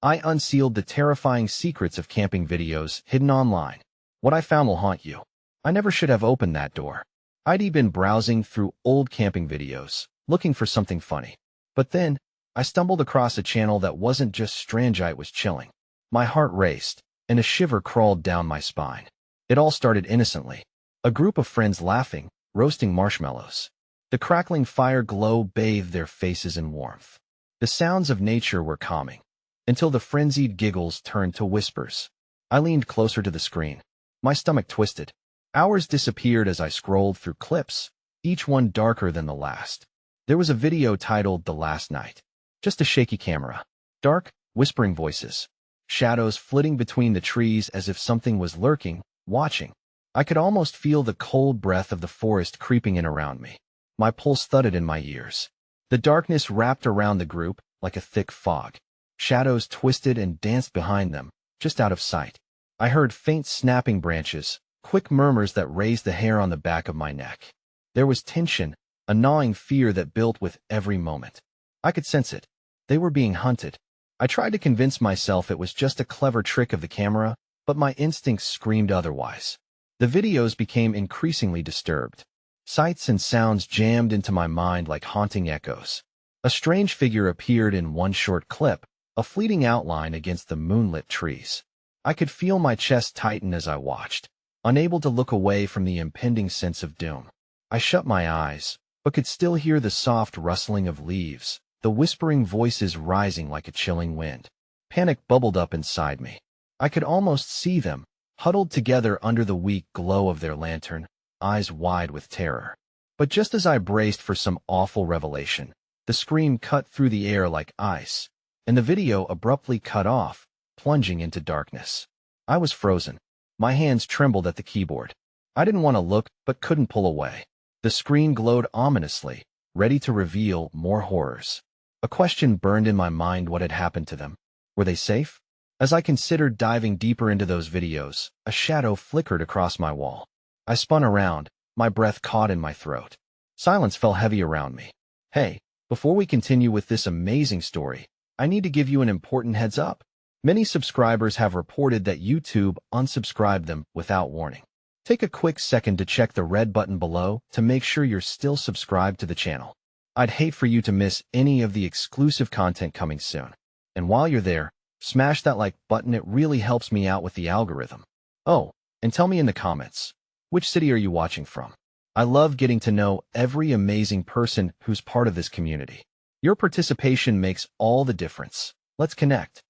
I unsealed the terrifying secrets of camping videos hidden online. What I found will haunt you. I never should have opened that door. I'd been browsing through old camping videos, looking for something funny. But then, I stumbled across a channel that wasn't just strange, it was chilling. My heart raced, and a shiver crawled down my spine. It all started innocently. A group of friends laughing, roasting marshmallows. The crackling fire glow bathed their faces in warmth. The sounds of nature were calming, until the frenzied giggles turned to whispers. I leaned closer to the screen. My stomach twisted. Hours disappeared as I scrolled through clips, each one darker than the last. There was a video titled "The Last Night." Just a shaky camera. Dark, whispering voices. Shadows flitting between the trees as if something was lurking, watching. I could almost feel the cold breath of the forest creeping in around me. My pulse thudded in my ears. The darkness wrapped around the group like a thick fog. Shadows twisted and danced behind them, just out of sight. I heard faint snapping branches, quick murmurs that raised the hair on the back of my neck. There was tension, a gnawing fear that built with every moment. I could sense it. They were being hunted. I tried to convince myself it was just a clever trick of the camera, but my instincts screamed otherwise. The videos became increasingly disturbed. Sights and sounds jammed into my mind like haunting echoes. A strange figure appeared in one short clip, a fleeting outline against the moonlit trees. I could feel my chest tighten as I watched, unable to look away from the impending sense of doom. I shut my eyes, but could still hear the soft rustling of leaves, the whispering voices rising like a chilling wind. Panic bubbled up inside me. I could almost see them, huddled together under the weak glow of their lantern, eyes wide with terror. But just as I braced for some awful revelation, the scream cut through the air like ice, and the video abruptly cut off, plunging into darkness. I was frozen. My hands trembled at the keyboard. I didn't want to look, but couldn't pull away. The screen glowed ominously, ready to reveal more horrors. A question burned in my mind: what had happened to them? Were they safe? As I considered diving deeper into those videos, a shadow flickered across my wall. I spun around, my breath caught in my throat. Silence fell heavy around me. Hey, before we continue with this amazing story, I need to give you an important heads up. Many subscribers have reported that YouTube unsubscribed them without warning. Take a quick second to check the red button below to make sure you're still subscribed to the channel. I'd hate for you to miss any of the exclusive content coming soon. And while you're there, smash that like button. It really helps me out with the algorithm. Oh, and tell me in the comments, which city are you watching from? I love getting to know every amazing person who's part of this community. Your participation makes all the difference. Let's connect.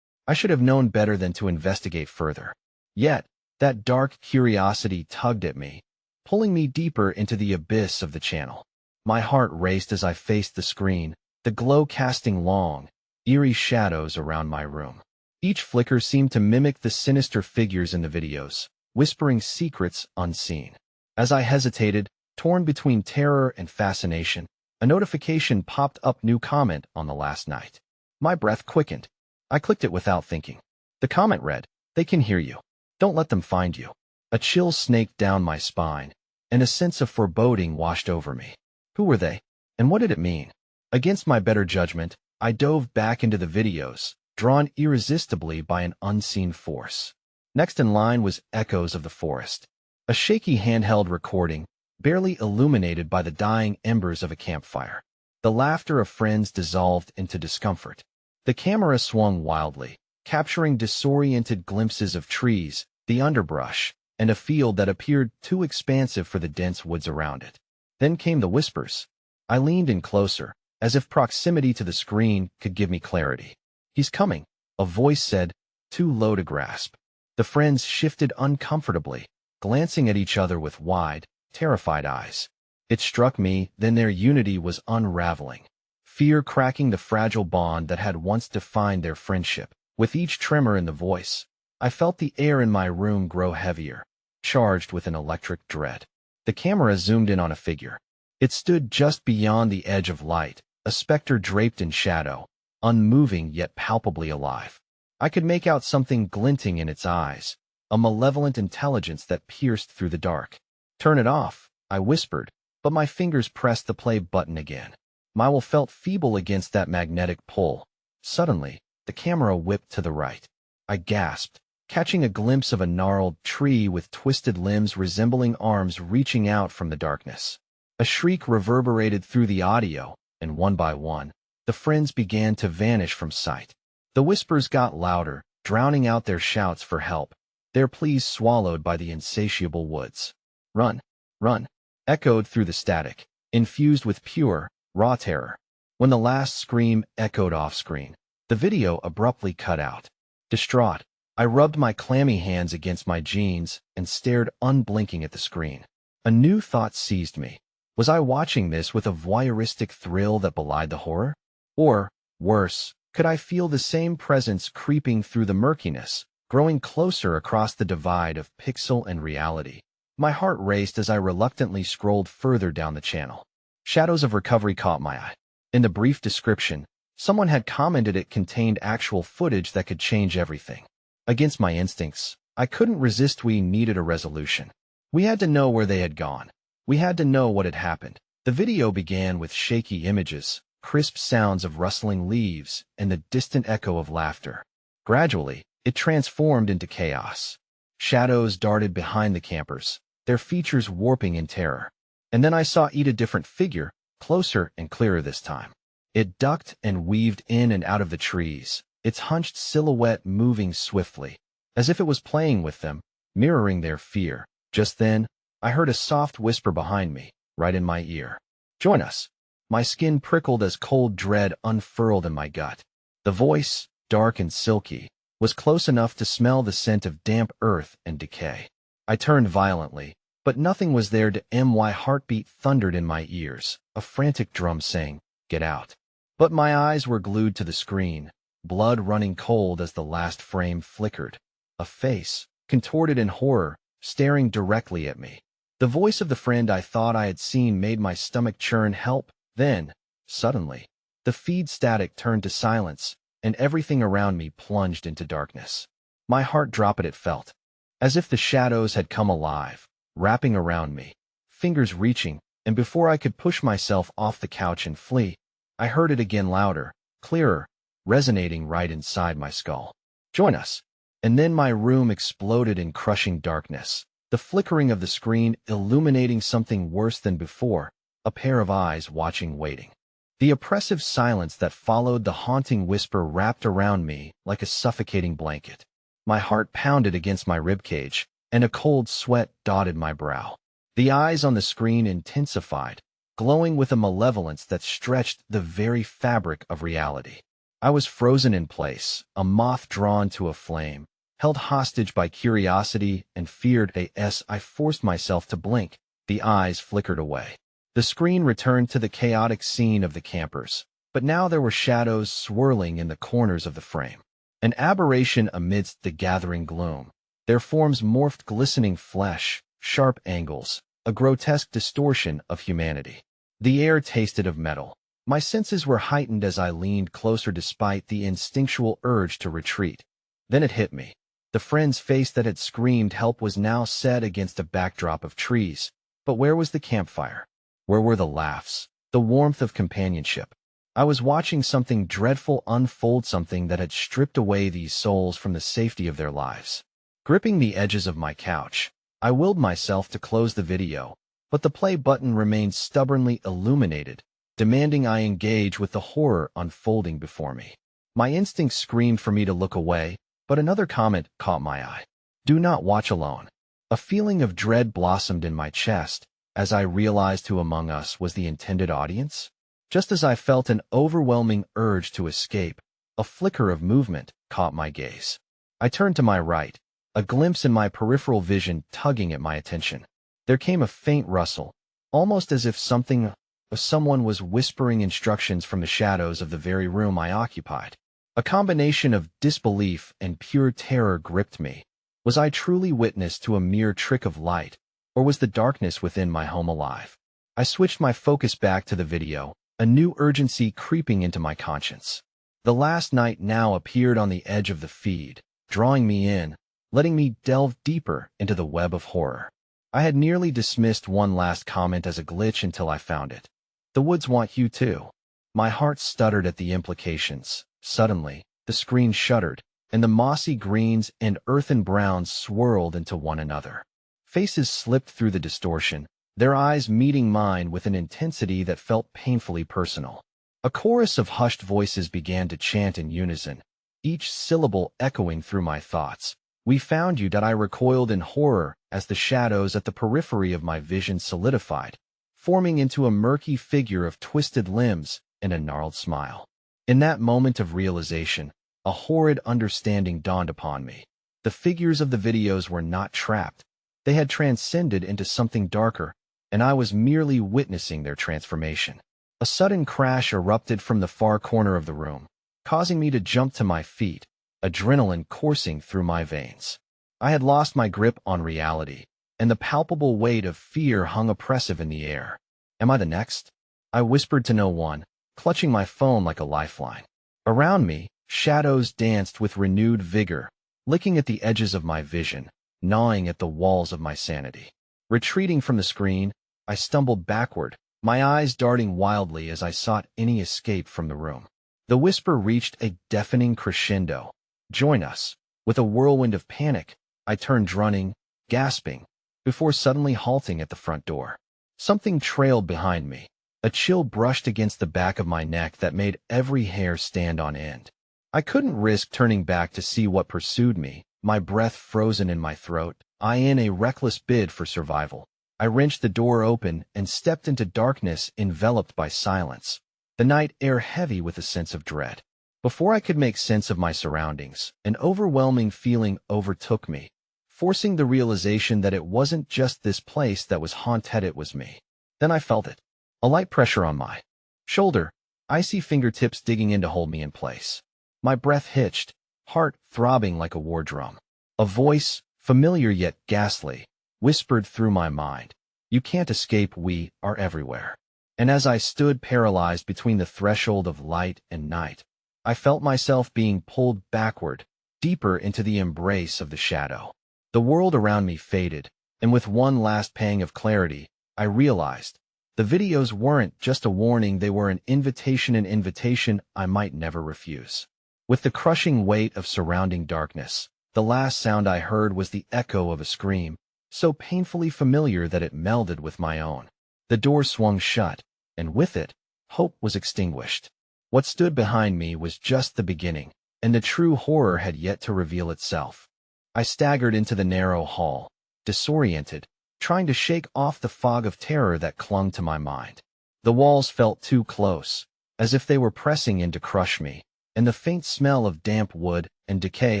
I should have known better than to investigate further. Yet, that dark curiosity tugged at me, pulling me deeper into the abyss of the channel. My heart raced as I faced the screen, the glow casting long, eerie shadows around my room. Each flicker seemed to mimic the sinister figures in the videos, whispering secrets unseen. As I hesitated, torn between terror and fascination, a notification popped up: new comment on the last night. My breath quickened. I clicked it without thinking. The comment read, "They can hear you. Don't let them find you." A chill snaked down my spine, and a sense of foreboding washed over me. Who were they? And what did it mean? Against my better judgment, I dove back into the videos, drawn irresistibly by an unseen force. Next in line was Echoes of the Forest, a shaky handheld recording, barely illuminated by the dying embers of a campfire. The laughter of friends dissolved into discomfort. The camera swung wildly, capturing disoriented glimpses of trees, the underbrush, and a field that appeared too expansive for the dense woods around it. Then came the whispers. I leaned in closer, as if proximity to the screen could give me clarity. "He's coming," a voice said, too low to grasp. The friends shifted uncomfortably, glancing at each other with wide, terrified eyes. It struck me then their unity was unraveling, fear cracking the fragile bond that had once defined their friendship. With each tremor in the voice, I felt the air in my room grow heavier, charged with an electric dread. The camera zoomed in on a figure. It stood just beyond the edge of light, a specter draped in shadow, unmoving yet palpably alive. I could make out something glinting in its eyes, a malevolent intelligence that pierced through the dark. "Turn it off," I whispered, but my fingers pressed the play button again. My will felt feeble against that magnetic pull. Suddenly, the camera whipped to the right. I gasped, catching a glimpse of a gnarled tree with twisted limbs resembling arms reaching out from the darkness. A shriek reverberated through the audio, and one by one, the friends began to vanish from sight. The whispers got louder, drowning out their shouts for help, their pleas swallowed by the insatiable woods. "Run! Run!" echoed through the static, infused with pure, raw terror. When the last scream echoed off-screen, the video abruptly cut out. Distraught, I rubbed my clammy hands against my jeans and stared unblinking at the screen. A new thought seized me. Was I watching this with a voyeuristic thrill that belied the horror? Or, worse, could I feel the same presence creeping through the murkiness, growing closer across the divide of pixel and reality? My heart raced as I reluctantly scrolled further down the channel. Shadows of Recovery caught my eye. In the brief description, someone had commented it contained actual footage that could change everything. Against my instincts, I couldn't resist. We needed a resolution. We had to know where they had gone. We had to know what had happened. The video began with shaky images, crisp sounds of rustling leaves, and the distant echo of laughter. Gradually, it transformed into chaos. Shadows darted behind the campers, their features warping in terror. And then I saw a different figure, closer and clearer this time. It ducked and weaved in and out of the trees, its hunched silhouette moving swiftly, as if it was playing with them, mirroring their fear. Just then, I heard a soft whisper behind me, right in my ear. "Join us." My skin prickled as cold dread unfurled in my gut. The voice, dark and silky, was close enough to smell the scent of damp earth and decay. I turned violently, but nothing was there to my heartbeat thundered in my ears, a frantic drum saying, "Get out." But my eyes were glued to the screen, blood running cold as the last frame flickered. A face, contorted in horror, staring directly at me. The voice of the friend I thought I had seen made my stomach churn. "Help." Then, suddenly, the feed static turned to silence, and everything around me plunged into darkness. My heart dropped. It felt as if the shadows had come alive, wrapping around me, fingers reaching, and before I could push myself off the couch and flee, I heard it again, louder, clearer, resonating right inside my skull. "Join us." And then my room exploded in crushing darkness, the flickering of the screen illuminating something worse than before, a pair of eyes watching, waiting. The oppressive silence that followed the haunting whisper wrapped around me like a suffocating blanket. My heart pounded against my ribcage, and a cold sweat dotted my brow. The eyes on the screen intensified, glowing with a malevolence that stretched the very fabric of reality. I was frozen in place, a moth drawn to a flame, held hostage by curiosity and feared. As I forced myself to blink, the eyes flickered away. The screen returned to the chaotic scene of the campers, but now there were shadows swirling in the corners of the frame. An aberration amidst the gathering gloom. Their forms morphed, glistening flesh, sharp angles, a grotesque distortion of humanity. The air tasted of metal. My senses were heightened as I leaned closer despite the instinctual urge to retreat. Then it hit me. The friend's face that had screamed help was now set against a backdrop of trees. But where was the campfire? Where were the laughs, the warmth of companionship? I was watching something dreadful unfold, something that had stripped away these souls from the safety of their lives. Gripping the edges of my couch, I willed myself to close the video, but the play button remained stubbornly illuminated, demanding I engage with the horror unfolding before me. My instincts screamed for me to look away, but another comment caught my eye. "Do not watch alone." A feeling of dread blossomed in my chest as I realized who among us was the intended audience. Just as I felt an overwhelming urge to escape, a flicker of movement caught my gaze. I turned to my right, a glimpse in my peripheral vision tugging at my attention. There came a faint rustle, almost as if someone was whispering instructions from the shadows of the very room I occupied. A combination of disbelief and pure terror gripped me. Was I truly witness to a mere trick of light, or was the darkness within my home alive? I switched my focus back to the video, a new urgency creeping into my conscience. The last night now appeared on the edge of the feed, drawing me in, letting me delve deeper into the web of horror. I had nearly dismissed one last comment as a glitch until I found it. "The woods want you too." My heart stuttered at the implications. Suddenly, The screen shuddered, and the mossy greens and earthen browns swirled into one another. Faces slipped through the distortion, their eyes meeting mine with an intensity that felt painfully personal. A chorus of hushed voices began to chant in unison, each syllable echoing through my thoughts. "We found you." I recoiled in horror as the shadows at the periphery of my vision solidified, forming into a murky figure of twisted limbs and a gnarled smile. In that moment of realization, a horrid understanding dawned upon me. The figures of the videos were not trapped. They had transcended into something darker, and I was merely witnessing their transformation. A sudden crash erupted from the far corner of the room, causing me to jump to my feet, adrenaline coursing through my veins. I had lost my grip on reality, and the palpable weight of fear hung oppressive in the air. "Am I the next?" I whispered to no one, clutching my phone like a lifeline. Around me, shadows danced with renewed vigor, licking at the edges of my vision, gnawing at the walls of my sanity. Retreating from the screen, I stumbled backward, my eyes darting wildly as I sought any escape from the room. The whisper reached a deafening crescendo. "Join us." With a whirlwind of panic, I turned running, gasping, before suddenly halting at the front door. Something trailed behind me. A chill brushed against the back of my neck that made every hair stand on end. I couldn't risk turning back to see what pursued me, my breath frozen in my throat. In a reckless bid for survival, I wrenched the door open and stepped into darkness enveloped by silence, the night air heavy with a sense of dread. Before I could make sense of my surroundings, an overwhelming feeling overtook me, forcing the realization that it wasn't just this place that was haunted, it was me. Then I felt it. A light pressure on my shoulder, icy fingertips digging in to hold me in place. My breath hitched, heart throbbing like a war drum. A voice, familiar yet ghastly, whispered through my mind, "You can't escape, we are everywhere." And as I stood paralyzed between the threshold of light and night, I felt myself being pulled backward, deeper into the embrace of the shadow. The world around me faded, and with one last pang of clarity, I realized the videos weren't just a warning, they were an invitation I might never refuse. With the crushing weight of surrounding darkness, the last sound I heard was the echo of a scream, so painfully familiar that it melded with my own. The door swung shut, and with it, hope was extinguished. What stood behind me was just the beginning, and the true horror had yet to reveal itself. I staggered into the narrow hall, disoriented, trying to shake off the fog of terror that clung to my mind. The walls felt too close, as if they were pressing in to crush me, and the faint smell of damp wood and decay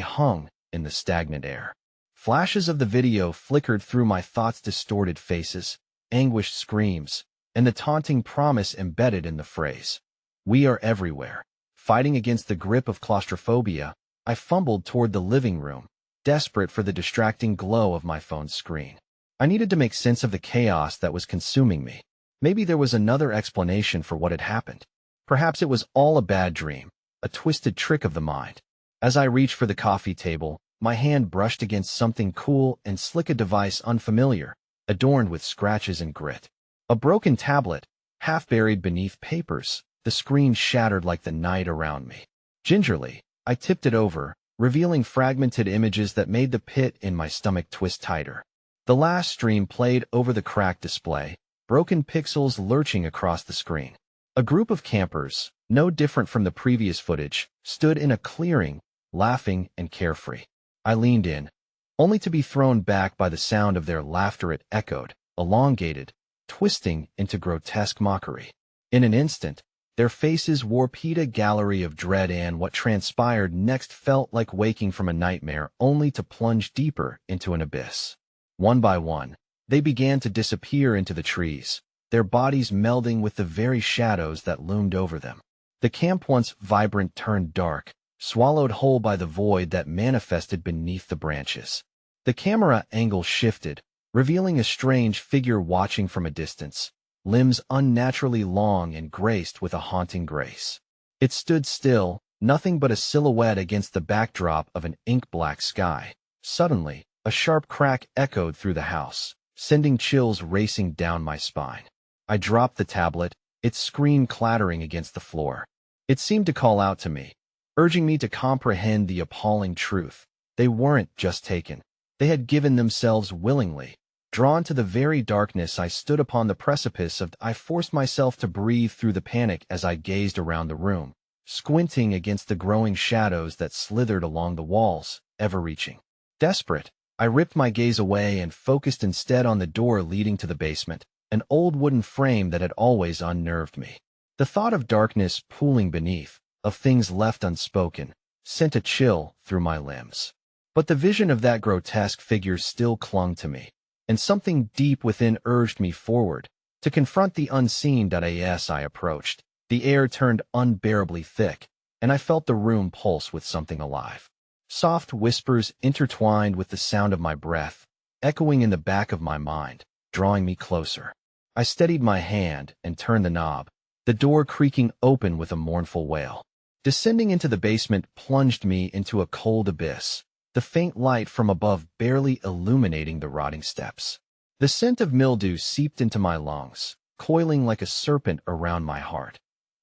hung in the stagnant air. Flashes of the video flickered through my thoughts, distorted faces, anguished screams, and the taunting promise embedded in the phrase, "We are everywhere." Fighting against the grip of claustrophobia, I fumbled toward the living room, desperate for the distracting glow of my phone's screen. I needed to make sense of the chaos that was consuming me. Maybe there was another explanation for what had happened. Perhaps it was all a bad dream, a twisted trick of the mind. As I reached for the coffee table, my hand brushed against something cool and slick, a device unfamiliar, adorned with scratches and grit. A broken tablet, half buried beneath papers, the screen shattered like the night around me. Gingerly, I tipped it over, revealing fragmented images that made the pit in my stomach twist tighter. The last stream played over the cracked display, broken pixels lurching across the screen. A group of campers, no different from the previous footage, stood in a clearing, laughing and carefree. I leaned in, only to be thrown back by the sound of their laughter. It echoed, elongated, twisting into grotesque mockery. In an instant, their faces wore a gallery of dread, and what transpired next felt like waking from a nightmare only to plunge deeper into an abyss. One by one, they began to disappear into the trees, their bodies melding with the very shadows that loomed over them. The camp, once vibrant, turned dark, swallowed whole by the void that manifested beneath the branches. The camera angle shifted, revealing a strange figure watching from a distance, limbs unnaturally long and graced with a haunting grace. It stood still, nothing but a silhouette against the backdrop of an ink-black sky. Suddenly, a sharp crack echoed through the house, sending chills racing down my spine. I dropped the tablet, its screen clattering against the floor. It seemed to call out to me, urging me to comprehend the appalling truth. They weren't just taken. They had given themselves willingly. Drawn to the very darkness, I stood upon the precipice of. I forced myself to breathe through the panic as I gazed around the room, squinting against the growing shadows that slithered along the walls, ever-reaching. Desperate, I ripped my gaze away and focused instead on the door leading to the basement, an old wooden frame that had always unnerved me. The thought of darkness pooling beneath, of things left unspoken, sent a chill through my limbs. But the vision of that grotesque figure still clung to me, and something deep within urged me forward, to confront the unseen. As I approached, the air turned unbearably thick, and I felt the room pulse with something alive. Soft whispers intertwined with the sound of my breath, echoing in the back of my mind, drawing me closer. I steadied my hand and turned the knob, the door creaking open with a mournful wail. Descending into the basement plunged me into a cold abyss, the faint light from above barely illuminating the rotting steps. The scent of mildew seeped into my lungs, coiling like a serpent around my heart.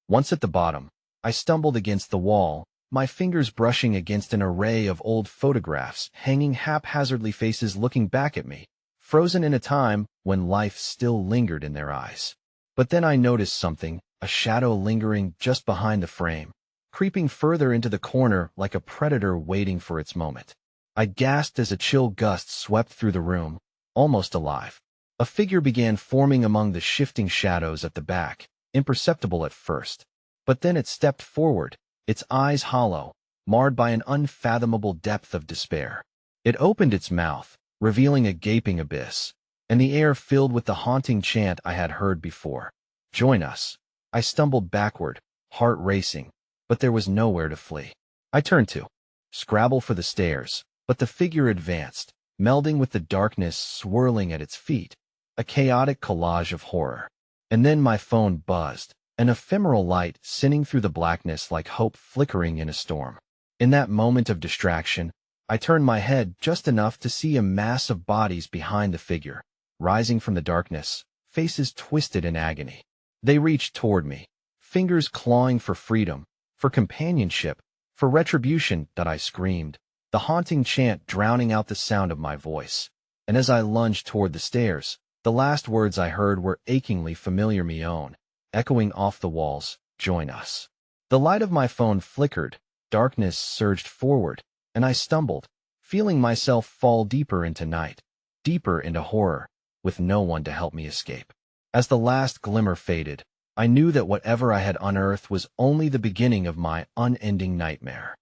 Once at the bottom, I stumbled against the wall, my fingers brushing against an array of old photographs hanging haphazardly, faces looking back at me, frozen in a time when life still lingered in their eyes. But then I noticed something, a shadow lingering just behind the frame, creeping further into the corner like a predator waiting for its moment. I gasped as a chill gust swept through the room, almost alive. A figure began forming among the shifting shadows at the back, imperceptible at first. But then it stepped forward, its eyes hollow, marred by an unfathomable depth of despair. It opened its mouth, revealing a gaping abyss, and the air filled with the haunting chant I had heard before. "Join us." I stumbled backward, heart racing, but there was nowhere to flee. I turned to scrabble for the stairs, but the figure advanced, melding with the darkness swirling at its feet, a chaotic collage of horror. And then my phone buzzed, an ephemeral light sinning through the blackness like hope flickering in a storm. In that moment of distraction, I turned my head just enough to see a mass of bodies behind the figure, rising from the darkness, faces twisted in agony. They reached toward me, fingers clawing for freedom, for companionship, for retribution. I screamed, the haunting chant drowning out the sound of my voice. And as I lunged toward the stairs, the last words I heard were achingly familiar, me own, echoing off the walls, "Join us." The light of my phone flickered, darkness surged forward, and I stumbled, feeling myself fall deeper into night, deeper into horror, with no one to help me escape. As the last glimmer faded, I knew that whatever I had unearthed was only the beginning of my unending nightmare.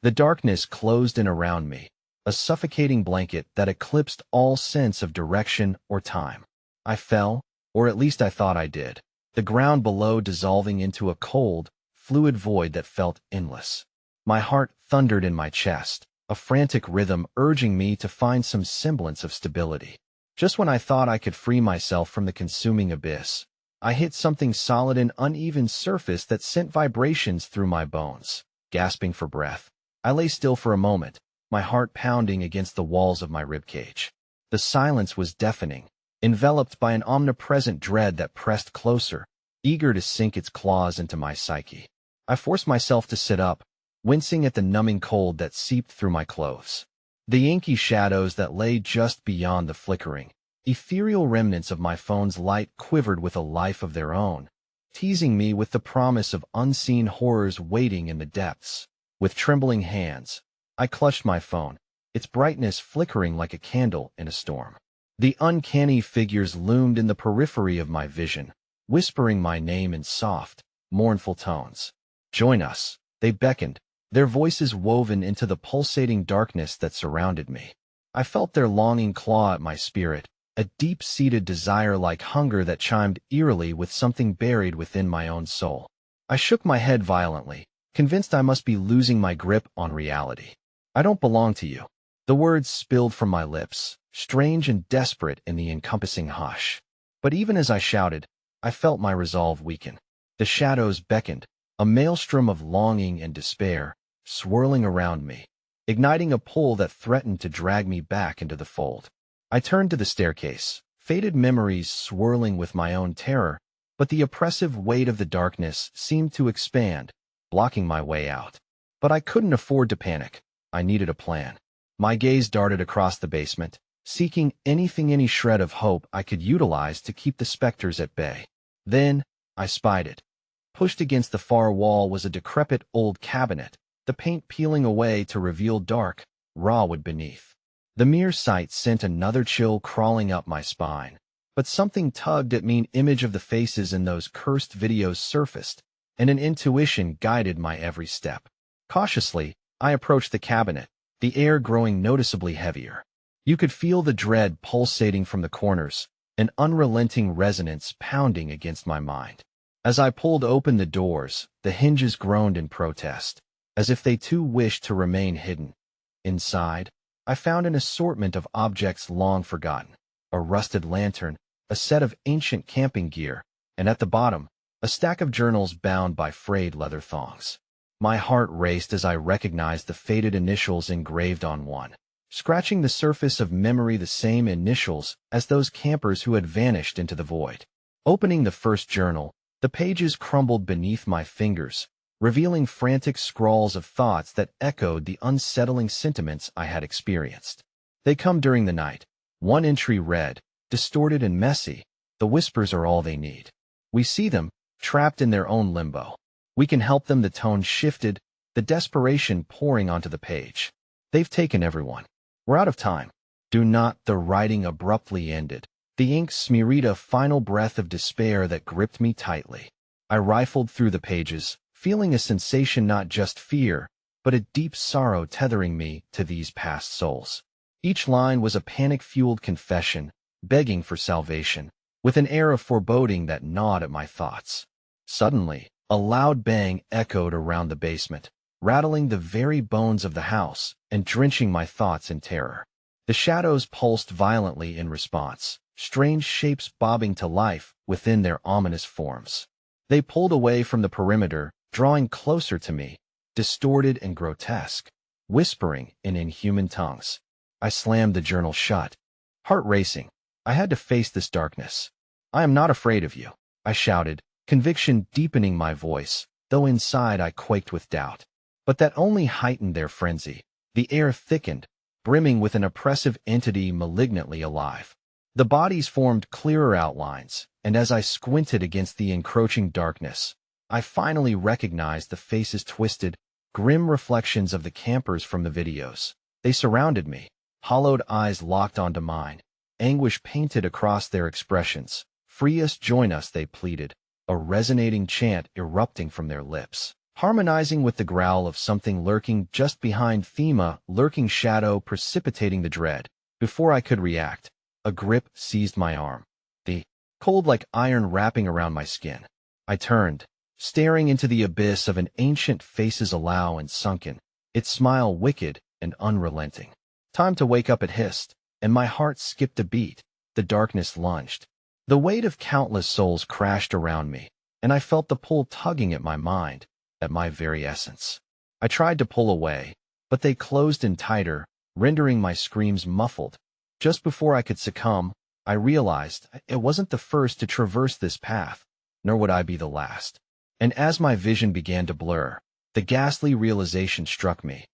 The darkness closed in around me, a suffocating blanket that eclipsed all sense of direction or time. I fell, or at least I thought I did, the ground below dissolving into a cold, fluid void that felt endless. My heart thundered in my chest, a frantic rhythm urging me to find some semblance of stability. Just when I thought I could free myself from the consuming abyss, I hit something solid, an uneven surface that sent vibrations through my bones. Gasping for breath, I lay still for a moment, my heart pounding against the walls of my ribcage. The silence was deafening, enveloped by an omnipresent dread that pressed closer, eager to sink its claws into my psyche. I forced myself to sit up, wincing at the numbing cold that seeped through my clothes. The inky shadows that lay just beyond the flickering, ethereal remnants of my phone's light quivered with a life of their own, teasing me with the promise of unseen horrors waiting in the depths. With trembling hands, I clutched my phone, its brightness flickering like a candle in a storm. The uncanny figures loomed in the periphery of my vision, whispering my name in soft, mournful tones. "Join us," they beckoned, their voices woven into the pulsating darkness that surrounded me. I felt their longing claw at my spirit, a deep-seated desire like hunger that chimed eerily with something buried within my own soul. I shook my head violently, convinced I must be losing my grip on reality. "I don't belong to you." The words spilled from my lips, strange and desperate in the encompassing hush. But even as I shouted, I felt my resolve weaken. The shadows beckoned, a maelstrom of longing and despair, swirling around me, igniting a pull that threatened to drag me back into the fold. I turned to the staircase, faded memories swirling with my own terror, but the oppressive weight of the darkness seemed to expand, blocking my way out. But I couldn't afford to panic. I needed a plan. My gaze darted across the basement, seeking any shred of hope I could utilize to keep the specters at bay. Then, I spied it. Pushed against the far wall was a decrepit old cabinet, the paint peeling away to reveal dark, raw wood beneath. The mere sight sent another chill crawling up my spine. But something tugged at me. An image of the faces in those cursed videos surfaced, and an intuition guided my every step. Cautiously, I approached the cabinet, the air growing noticeably heavier. You could feel the dread pulsating from the corners, an unrelenting resonance pounding against my mind. As I pulled open the doors, the hinges groaned in protest, as if they too wished to remain hidden. Inside, I found an assortment of objects long forgotten: a rusted lantern, a set of ancient camping gear, and at the bottom, a stack of journals bound by frayed leather thongs. My heart raced as I recognized the faded initials engraved on one, scratching the surface of memory, the same initials as those campers who had vanished into the void. Opening the first journal, the pages crumbled beneath my fingers, revealing frantic scrawls of thoughts that echoed the unsettling sentiments I had experienced. They come during the night. One entry read, distorted and messy, the whispers are all they need. We see them, trapped in their own limbo. We can help them. The tone shifted, the desperation pouring onto the page. They've taken everyone. We're out of time. Do not. The writing abruptly ended. The ink smeared a final breath of despair that gripped me tightly. I rifled through the pages, feeling a sensation, not just fear, but a deep sorrow tethering me to these past souls. Each line was a panic-fueled confession, begging for salvation, with an air of foreboding that gnawed at my thoughts. Suddenly, a loud bang echoed around the basement, rattling the very bones of the house and drenching my thoughts in terror. The shadows pulsed violently in response, strange shapes bobbing to life within their ominous forms. They pulled away from the perimeter, drawing closer to me, distorted and grotesque, whispering in inhuman tongues. I slammed the journal shut, heart racing. I had to face this darkness. I am not afraid of you, I shouted, conviction deepening my voice, though inside I quaked with doubt. But that only heightened their frenzy. The air thickened, brimming with an oppressive entity malignantly alive. The bodies formed clearer outlines, and as I squinted against the encroaching darkness, I finally recognized the faces, twisted, grim reflections of the campers from the videos. They surrounded me, hollowed eyes locked onto mine, anguish painted across their expressions. Free us, join us, they pleaded, a resonating chant erupting from their lips, harmonizing with the growl of something lurking just behind Thema, lurking shadow precipitating the dread. Before I could react, a grip seized my arm, the cold like iron wrapping around my skin. I turned, staring into the abyss of an ancient faces, allow and sunken, its smile wicked and unrelenting. Time to wake up, it hissed, and my heart skipped a beat. The darkness lunged. The weight of countless souls crashed around me, and I felt the pull tugging at my mind, at my very essence. I tried to pull away, but they closed in tighter, rendering my screams muffled. Just before I could succumb, I realized it wasn't the first to traverse this path, nor would I be the last. And as my vision began to blur, the ghastly realization struck me.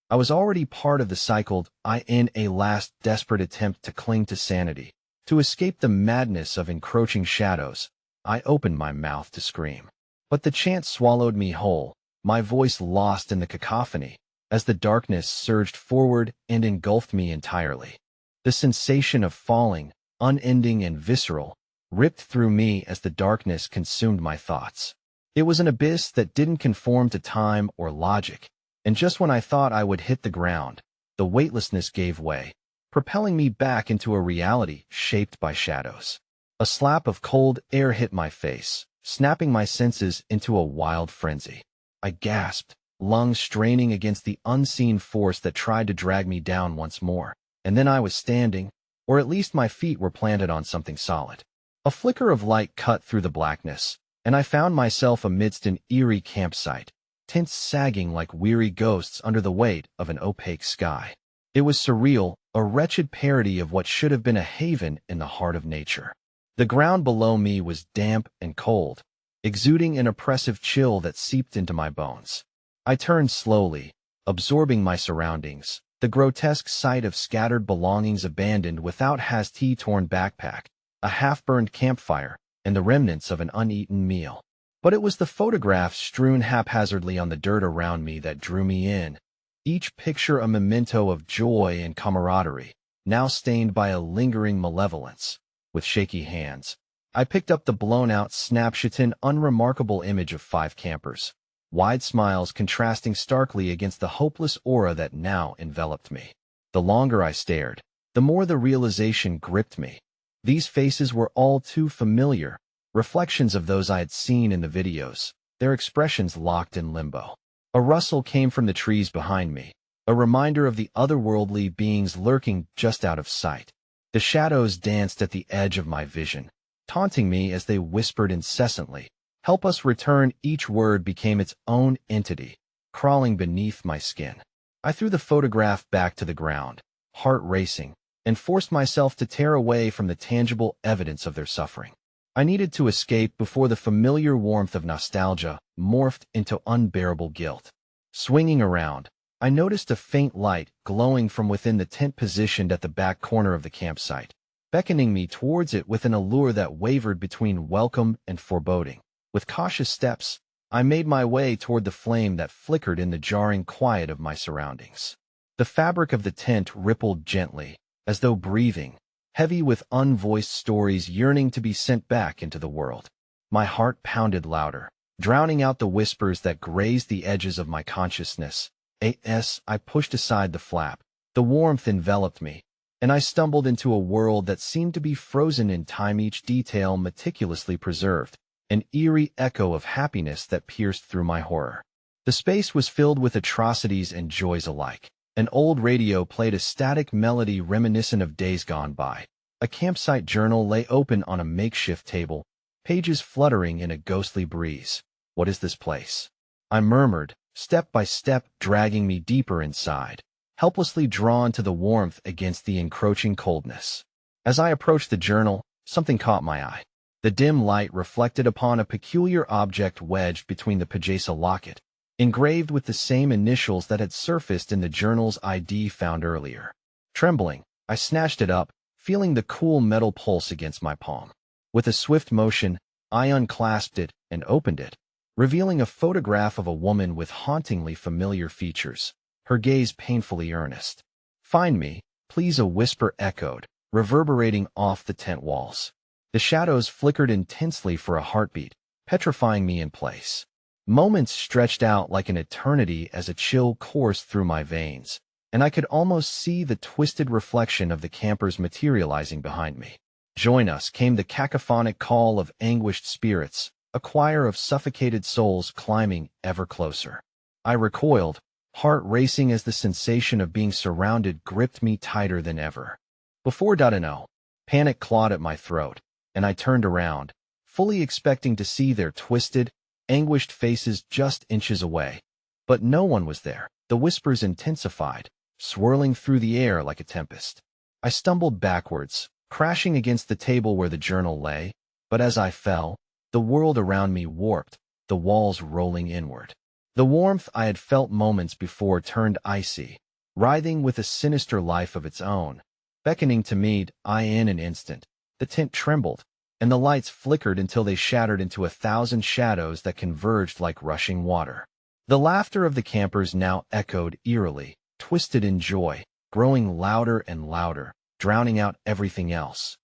I was already part of the cycle. In a last desperate attempt to cling to sanity, to escape the madness of encroaching shadows, I opened my mouth to scream. But the chant swallowed me whole, my voice lost in the cacophony, as the darkness surged forward and engulfed me entirely. The sensation of falling, unending and visceral, ripped through me as the darkness consumed my thoughts. It was an abyss that didn't conform to time or logic, and just when I thought I would hit the ground, the weightlessness gave way, propelling me back into a reality shaped by shadows. A slap of cold air hit my face, snapping my senses into a wild frenzy. I gasped, lungs straining against the unseen force that tried to drag me down once more, and then I was standing, or at least my feet were planted on something solid. A flicker of light cut through the blackness, and I found myself amidst an eerie campsite, tents sagging like weary ghosts under the weight of an opaque sky. It was surreal, a wretched parody of what should have been a haven in the heart of nature. The ground below me was damp and cold, exuding an oppressive chill that seeped into my bones. I turned slowly, absorbing my surroundings. The grotesque sight of scattered belongings abandoned without hasty torn backpack, a half-burned campfire, and the remnants of an uneaten meal. But it was the photographs strewn haphazardly on the dirt around me that drew me in, each picture a memento of joy and camaraderie, now stained by a lingering malevolence. With shaky hands, I picked up the blown-out snapshot, unremarkable image of 5 campers, wide smiles contrasting starkly against the hopeless aura that now enveloped me. The longer I stared, the more the realization gripped me. These faces were all too familiar, reflections of those I had seen in the videos, their expressions locked in limbo. A rustle came from the trees behind me, a reminder of the otherworldly beings lurking just out of sight. The shadows danced at the edge of my vision, taunting me as they whispered incessantly. "Help us return." Each word became its own entity, crawling beneath my skin. I threw the photograph back to the ground, heart racing, and forced myself to tear away from the tangible evidence of their suffering. I needed to escape before the familiar warmth of nostalgia morphed into unbearable guilt. Swinging around, I noticed a faint light glowing from within the tent positioned at the back corner of the campsite, beckoning me towards it with an allure that wavered between welcome and foreboding. With cautious steps, I made my way toward the flame that flickered in the jarring quiet of my surroundings. The fabric of the tent rippled gently, as though breathing, heavy with unvoiced stories yearning to be sent back into the world. My heart pounded louder, drowning out the whispers that grazed the edges of my consciousness. I pushed aside the flap. The warmth enveloped me, and I stumbled into a world that seemed to be frozen in time, each detail meticulously preserved, an eerie echo of happiness that pierced through my horror. The space was filled with atrocities and joys alike. An old radio played a static melody reminiscent of days gone by. A campsite journal lay open on a makeshift table, pages fluttering in a ghostly breeze. "What is this place?" I murmured, step by step dragging me deeper inside, helplessly drawn to the warmth against the encroaching coldness. As I approached the journal, something caught my eye. The dim light reflected upon a peculiar object wedged between the pages, a locket, engraved with the same initials that had surfaced in the journal's ID found earlier. Trembling, I snatched it up, feeling the cool metal pulse against my palm. With a swift motion, I unclasped it and opened it, revealing a photograph of a woman with hauntingly familiar features, her gaze painfully earnest. "Find me, please," a whisper echoed, reverberating off the tent walls. The shadows flickered intensely for a heartbeat, petrifying me in place. Moments stretched out like an eternity as a chill coursed through my veins, and I could almost see the twisted reflection of the campers materializing behind me. "Join us," came the cacophonic call of anguished spirits, a choir of suffocated souls climbing ever closer. I recoiled, heart racing as the sensation of being surrounded gripped me tighter than ever. Before I know, panic clawed at my throat, and I turned around, fully expecting to see their twisted, anguished faces just inches away. But no one was there. The whispers intensified, swirling through the air like a tempest. I stumbled backwards, crashing against the table where the journal lay, but as I fell, the world around me warped, the walls rolling inward. The warmth I had felt moments before turned icy, writhing with a sinister life of its own, beckoning to me. In an instant, the tent trembled, and the lights flickered until they shattered into 1,000 shadows that converged like rushing water. The laughter of the campers now echoed eerily, twisted in joy, growing louder and louder, drowning out everything else.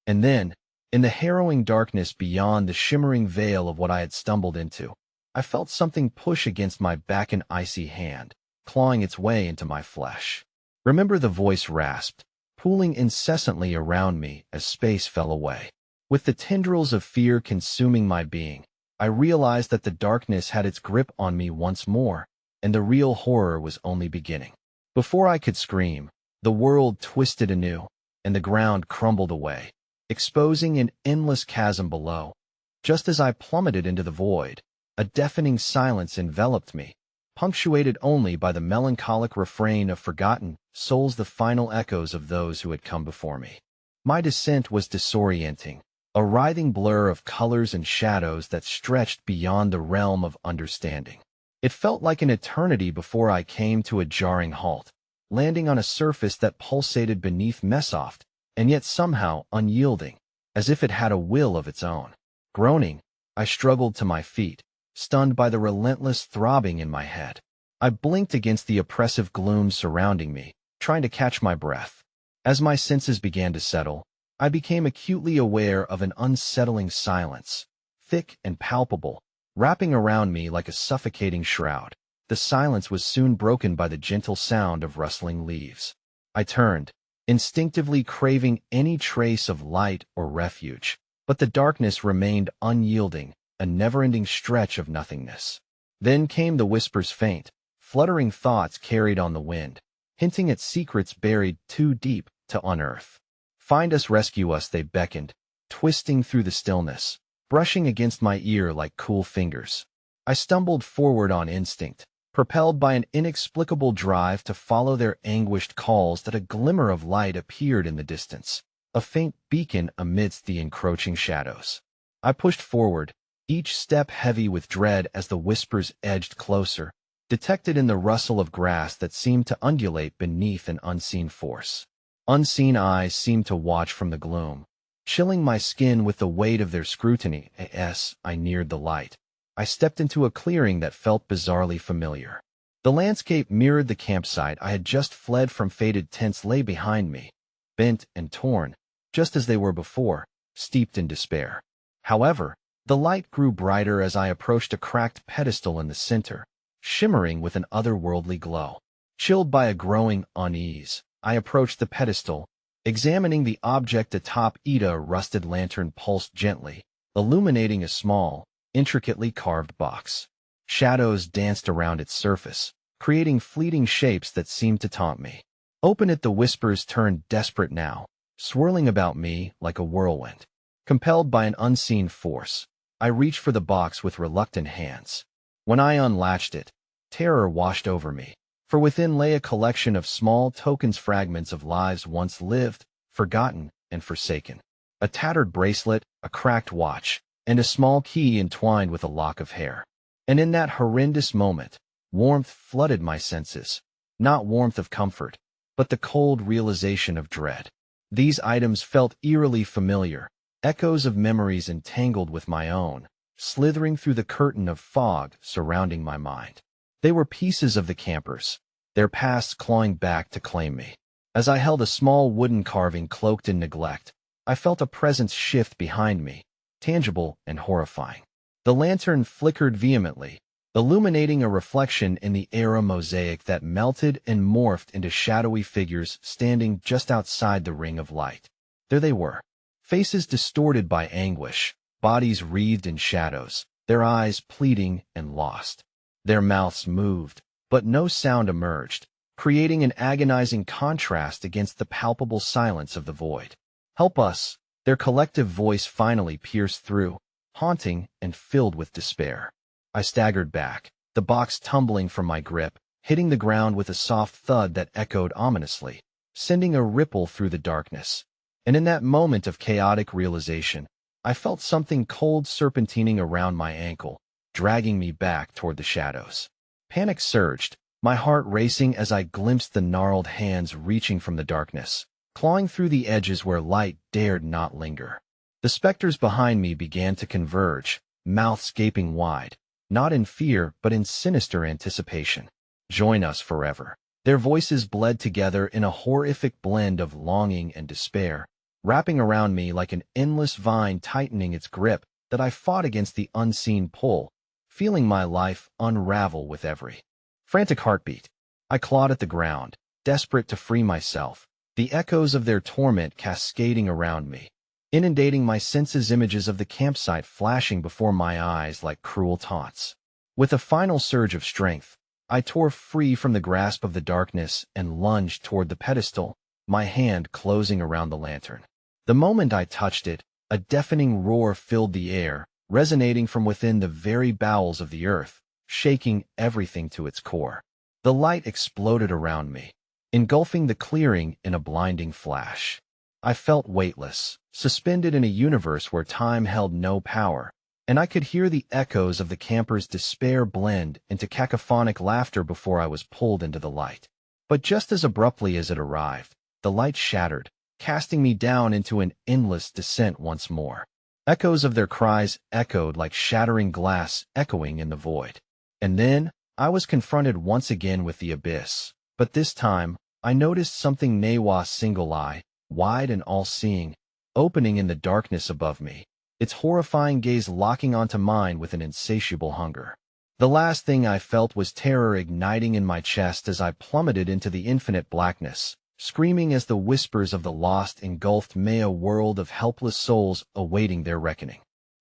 And then, in the harrowing darkness beyond the shimmering veil of what I had stumbled into, I felt something push against my back, an icy hand, clawing its way into my flesh. "Remember," the voice rasped, pooling incessantly around me as space fell away. With the tendrils of fear consuming my being, I realized that the darkness had its grip on me once more, and the real horror was only beginning. Before I could scream, the world twisted anew, and the ground crumbled away, exposing an endless chasm below. Just as I plummeted into the void, a deafening silence enveloped me, punctuated only by the melancholic refrain of forgotten souls, the final echoes of those who had come before me. My descent was disorienting, a writhing blur of colors and shadows that stretched beyond the realm of understanding. It felt like an eternity before I came to a jarring halt, landing on a surface that pulsated beneath Mesoft, and yet somehow unyielding, as if it had a will of its own. Groaning, I struggled to my feet, stunned by the relentless throbbing in my head. I blinked against the oppressive gloom surrounding me, trying to catch my breath. As my senses began to settle, I became acutely aware of an unsettling silence, thick and palpable, wrapping around me like a suffocating shroud. The silence was soon broken by the gentle sound of rustling leaves. I turned, instinctively craving any trace of light or refuge, but the darkness remained unyielding, a never-ending stretch of nothingness. Then came the whispers, faint, fluttering thoughts carried on the wind, hinting at secrets buried too deep to unearth. "Find us, rescue us," they beckoned, twisting through the stillness, brushing against my ear like cool fingers. I stumbled forward on instinct, propelled by an inexplicable drive to follow their anguished calls. That a glimmer of light appeared in the distance, a faint beacon amidst the encroaching shadows. I pushed forward, each step heavy with dread as the whispers edged closer, detected in the rustle of grass that seemed to undulate beneath an unseen force. Unseen eyes seemed to watch from the gloom, chilling my skin with the weight of their scrutiny. As I neared the light, I stepped into a clearing that felt bizarrely familiar. The landscape mirrored the campsite I had just fled from. Faded tents lay behind me, bent and torn, just as they were before, steeped in despair. However, the light grew brighter as I approached a cracked pedestal in the center, shimmering with an otherworldly glow. Chilled by a growing unease, I approached the pedestal, examining the object atop it. A rusted lantern pulsed gently, illuminating a small, intricately carved box. Shadows danced around its surface, creating fleeting shapes that seemed to taunt me. "Open it," the whispers turned desperate now, swirling about me like a whirlwind. Compelled by an unseen force, I reached for the box with reluctant hands. When I unlatched it, terror washed over me, for within lay a collection of small tokens, fragments of lives once lived, forgotten, and forsaken. A tattered bracelet, a cracked watch, and a small key entwined with a lock of hair. And in that horrendous moment, warmth flooded my senses, not warmth of comfort, but the cold realization of dread. These items felt eerily familiar, echoes of memories entangled with my own, slithering through the curtain of fog surrounding my mind. They were pieces of the campers, their pasts clawing back to claim me. As I held a small wooden carving cloaked in neglect, I felt a presence shift behind me, tangible and horrifying. The lantern flickered vehemently, illuminating a reflection in the air, a mosaic that melted and morphed into shadowy figures standing just outside the ring of light. There they were, faces distorted by anguish, bodies wreathed in shadows, their eyes pleading and lost. Their mouths moved, but no sound emerged, creating an agonizing contrast against the palpable silence of the void. "Help us!" Their collective voice finally pierced through, haunting and filled with despair. I staggered back, the box tumbling from my grip, hitting the ground with a soft thud that echoed ominously, sending a ripple through the darkness. And in that moment of chaotic realization, I felt something cold serpentining around my ankle, dragging me back toward the shadows. Panic surged, my heart racing as I glimpsed the gnarled hands reaching from the darkness, clawing through the edges where light dared not linger. The specters behind me began to converge, mouths gaping wide, not in fear but in sinister anticipation. "Join us forever." Their voices bled together in a horrific blend of longing and despair, wrapping around me like an endless vine tightening its grip. That I fought against the unseen pull, feeling my life unravel with every frantic heartbeat. I clawed at the ground, desperate to free myself, the echoes of their torment cascading around me, inundating my senses, images of the campsite flashing before my eyes like cruel taunts. With a final surge of strength, I tore free from the grasp of the darkness and lunged toward the pedestal, my hand closing around the lantern. The moment I touched it, a deafening roar filled the air, resonating from within the very bowels of the earth, shaking everything to its core. The light exploded around me, engulfing the clearing in a blinding flash. I felt weightless, suspended in a universe where time held no power, and I could hear the echoes of the campers' despair blend into cacophonic laughter before I was pulled into the light. But just as abruptly as it arrived, the light shattered, casting me down into an endless descent once more. Echoes of their cries echoed like shattering glass echoing in the void. And then, I was confronted once again with the abyss. But this time, I noticed something Nawa's single eye, wide and all-seeing, opening in the darkness above me, its horrifying gaze locking onto mine with an insatiable hunger. The last thing I felt was terror igniting in my chest as I plummeted into the infinite blackness, screaming as the whispers of the lost engulfed me a world of helpless souls awaiting their reckoning.